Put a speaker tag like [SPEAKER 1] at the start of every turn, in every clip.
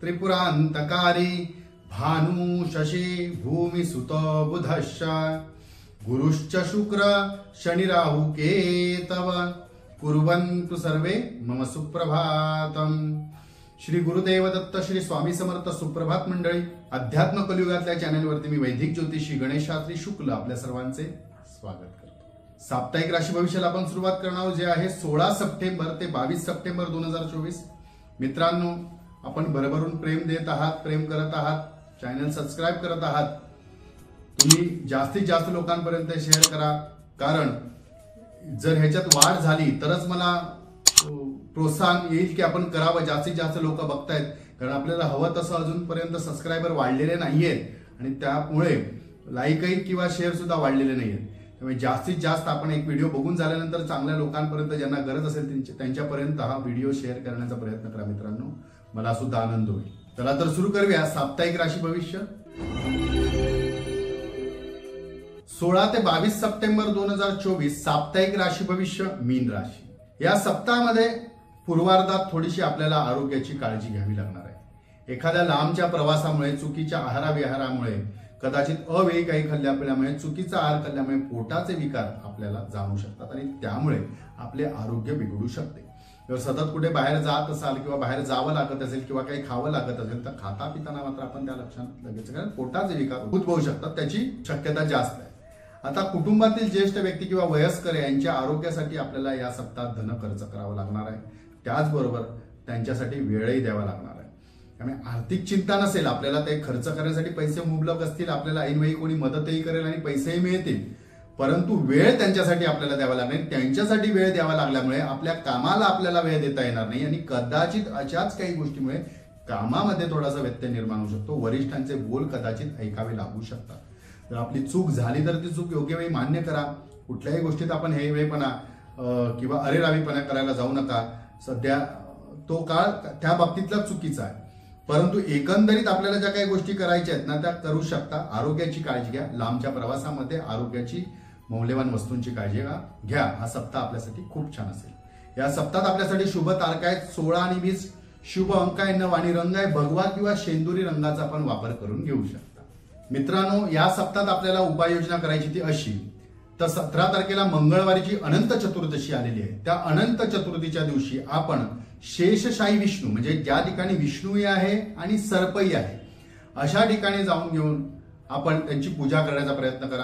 [SPEAKER 1] त्रिपुरांतकारी भानु शशी भूमि सुत बुधश्च गुरुश्च शुक्र शनि राहु केतव कुर्वन्तु सर्वे मम सुप्रभातम। श्री गुरुदेव दत्त श्री स्वामी समर्थ सुप्रभात मंडळी। अध्यात्म कलियुगातल्या चॅनलवरती मी वैदिक ज्योतिषी गणेश शास्त्री शुक्ल आपल्या सर्वांचे स्वागत करतो। साप्ताहिक राशी भविष्याला आपण सुरुवात करणार आहोत, जे आहे 16 सप्टेंबर ते 22 सप्टेंबर 2024। मित्रांनो, आपण भरभरून प्रेम देत आहात, प्रेम करत आहात, चॅनल सबस्क्राइब करत आहात। तुम्ही जास्तीत जास्त लोकांपर्यंत शेअर करा, कारण जर ह्याच्यात वाढ झाली तरच मला प्रोत्साहन येईल की आपण करावं। जास्तीत जास्त लोक बघतायत, कारण आपल्याला हवं तसं अजूनपर्यंत सबस्क्रायबर वाढलेले नाहीयेत आणि त्यामुळे लाईकही किंवा शेअर सुद्धा वाढलेले नाहीयेत। त्यामुळे जास्तीत जास्त आपण एक व्हिडिओ बघून झाल्यानंतर चांगल्या लोकांपर्यंत, ज्यांना गरज असेल त्यांच्यापर्यंत हा व्हिडिओ शेअर करण्याचा प्रयत्न करा मित्रांनो, मला सुद्धा आनंद होईल। चला तर सुरू करूया साप्ताहिक राशी भविष्य। 16 ते 22 सप्टेंबर 2024 साप्ताहिक राशी भविष्य मीन राशी। या सप्ताहामध्ये पूर्वार्धात थोडीशी आपल्याला आरोग्याची काळजी घ्यावी लागणार आहे। एखाद्या लांबच्या प्रवासामुळे, चुकीच्या आहाराविहारामुळे, कदाचित अवेळी काही खाल्ल्यामुळे, चुकीचा आहार खाल्ल्यामुळे पोटाचे विकार आपल्याला जाणवू शकतात आणि त्यामुळे आपले आरोग्य बिघडू शकते। जर सतत कुठे बाहेर जात असाल किंवा बाहेर जावं लागत असेल किंवा काही खावं लागत असेल तर खाता पिताना मात्र आपण त्या लक्षात लगेच, कारण पोटाचे विकार उद्भवू शकतात, त्याची शक्यता जास्त आहे। आता कुटुंबातील ज्येष्ठ व्यक्ती किंवा वयस्कर यांच्या आरोग्यासाठी आपल्याला या सप्ताहात धन खर्च करावं लागणार आहे। त्याचबरोबर त्यांच्यासाठी वेळही द्यावा लागणार आहे। त्यामुळे आर्थिक चिंता नसेल, आपल्याला ते खर्च करण्यासाठी पैसे मुबलक असतील, आपल्याला ऐनवेळी कोणी मदतही करेल आणि पैसेही मिळतील, परंतु वेळ त्यांच्यासाठी आपल्याला द्यावा लागणार। त्यांच्यासाठी वेळ द्यावा लागल्यामुळे आपल्या कामाला आपल्याला वेळ देता येणार नाही आणि कदाचित अशाच काही गोष्टीमुळे कामामध्ये थोडासा व्यत्यय निर्माण होऊ शकतो। वरिष्ठांचे बोल कदाचित ऐकावे लागू शकतात। जर आपली चूक झाली तर ती चूक योग्य वेळी मान्य करा। कुठल्याही गोष्टीत आपण हेवेपणा किंवा अरेरावीपणा करायला जाऊ नका। सध्या तो काळ त्या बाबतीतला चुकीचा आहे, परंतु एकंदरीत आपल्याला ज्या काही गोष्टी करायच्या आहेत ना त्या करू शकता। आरोग्याची काळजी घ्या। लांबच्या प्रवासामध्ये आरोग्याची, मौल्यवान वस्तूंची काळजी घ्या। हा सप्ताह आपल्यासाठी खूप छान असेल। या सप्ताहात आपल्यासाठी शुभ तारखा आहेत 16 आणि 20। शुभ अंक आहे 9 आणि रंग आहे भगवा किंवा शेंदुरी रंगाचा आपण वापर करून घेऊ शकता। मित्रांनो, या सप्ताहात आपल्याला उपाययोजना करायची ती अशी, तर 17 तारखेला मंगळवारीची अनंत चतुर्दशी आलेली आहे। त्या अनंत चतुर्थीच्या दिवशी आपण शेषशाही विष्णू, म्हणजे ज्या ठिकाणी विष्णूही आहे आणि सर्पही आहे, अशा ठिकाणी जाऊन घेऊन आपण त्यांची पूजा करण्याचा प्रयत्न करा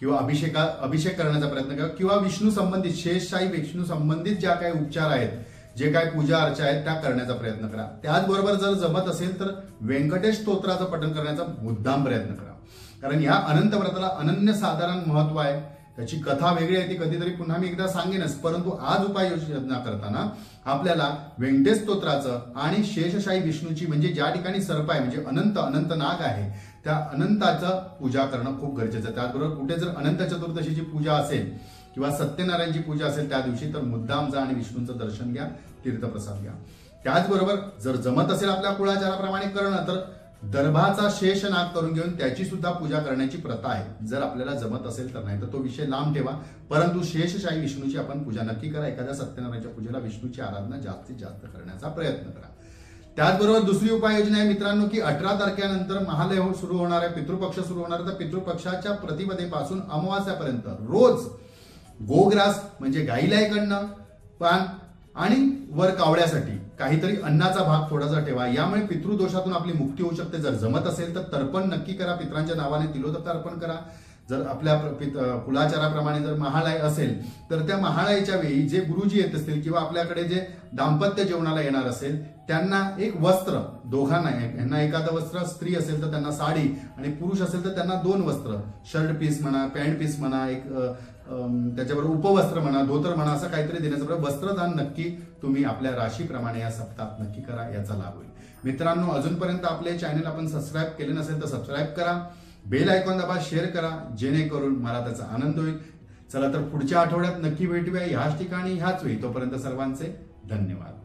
[SPEAKER 1] किंवा अभिषेक करण्याचा प्रयत्न करा किंवा विष्णू संबंधित, शेषशाही विष्णू संबंधित ज्या काही उपचार आहेत, जे काही पूजा अर्चा आहेत त्या करण्याचा प्रयत्न करा। त्याचबरोबर जर जमत असेल तर व्यंकटेश स्तोत्राचं पठण करण्याचा मुद्दाम प्रयत्न करा, कारण या अनंत व्रताला अनन्यसाधारण महत्व आहे। त्याची कथा वेगळी आहे, ती कधीतरी पुन्हा मी एकदा सांगेनच, परंतु आज उपाययोजना करताना आपल्याला व्यंकटेश स्तोत्राचं आणि शेषशाही विष्णूची, म्हणजे ज्या ठिकाणी सर्प आहे, म्हणजे अनंत नाग आहे, त्या अनंताचं पूजा करणं खूप गरजेचं आहे। त्याचबरोबर कुठे जर अनंत चतुर्दशीची पूजा असेल किंवा सत्यनारायणची पूजा असेल त्या दिवशी, तर मुद्दाम जा आणि विष्णूंचं दर्शन घ्या, तीर्थप्रसाद घ्या। त्याचबरोबर जर जमत असेल आपल्या कुळाचाराप्रमाणे करणं, तर दर्भाचा शेष नाग करून घेऊन त्याची सुद्धा पूजा करण्याची प्रथा आहे। जर आपल्याला जमत असेल तर, नाही तर तो विषय लांब ठेवा, परंतु शेषशाही विष्णूची आपण पूजा नक्की करा। एखाद्या सत्यनारायणच्या पूजेला विष्णूची आराधना जास्तीत जास्त करण्याचा प्रयत्न करा। त्याचबरोबर दुसरी उपाययोजना आहे मित्रांनो, की 18 तारखेनंतर महालय सुरू होणार आहे, पितृपक्ष सुरू होणार आहे। तर पितृपक्षाच्या प्रतिपदेपासून अमावास्यापर्यंत रोज गोग्रास, म्हणजे गाईला इकडनं पान आणि वर कावळ्यासाठी काहीतरी अन्नाचा भाग थोडासा ठेवा। यामुळे पितृदोषातून आपली मुक्ती होऊ शकते। जर जमत असेल तर तर्पण नक्की करा, पितरांच्या नावाने तिलोदक अर्पण करा। जर आपल्या कुलाचाराप्रमाणे जर महालय असेल तर त्या महालयाच्या वेळी जे गुरुजी येत असतील किंवा आपल्याकडे जे दाम्पत्य जेवणाला येणार असेल त्यांना एक वस्त्र, दोघांना, यांना एखादं वस्त्र, स्त्री असेल तर त्यांना साडी आणि पुरुष असेल तर त्यांना 2 वस्त्र, शर्ट पीस म्हणा, पॅन्ट पीस म्हणा, एक त्याच्याबरोबर उपवस्त्र म्हणा, धोतर म्हणा, असं काहीतरी देण्याचं वस्त्रदान नक्की तुम्ही आपल्या राशीप्रमाणे या सप्ताहात नक्की करा, याचा लाभ होईल। मित्रांनो, अजूनपर्यंत आपले चॅनल आपण सबस्क्राईब केले नसेल तर सबस्क्राईब करा, बेल आयकॉन दाबा, शेअर करा, जेणेकरून मला त्याचा आनंद होईल। चला तर पुढच्या आठवड्यात नक्की भेटूया ह्याच ठिकाणी ह्याच वेळी। तोपर्यंत सर्वांचे धन्यवाद।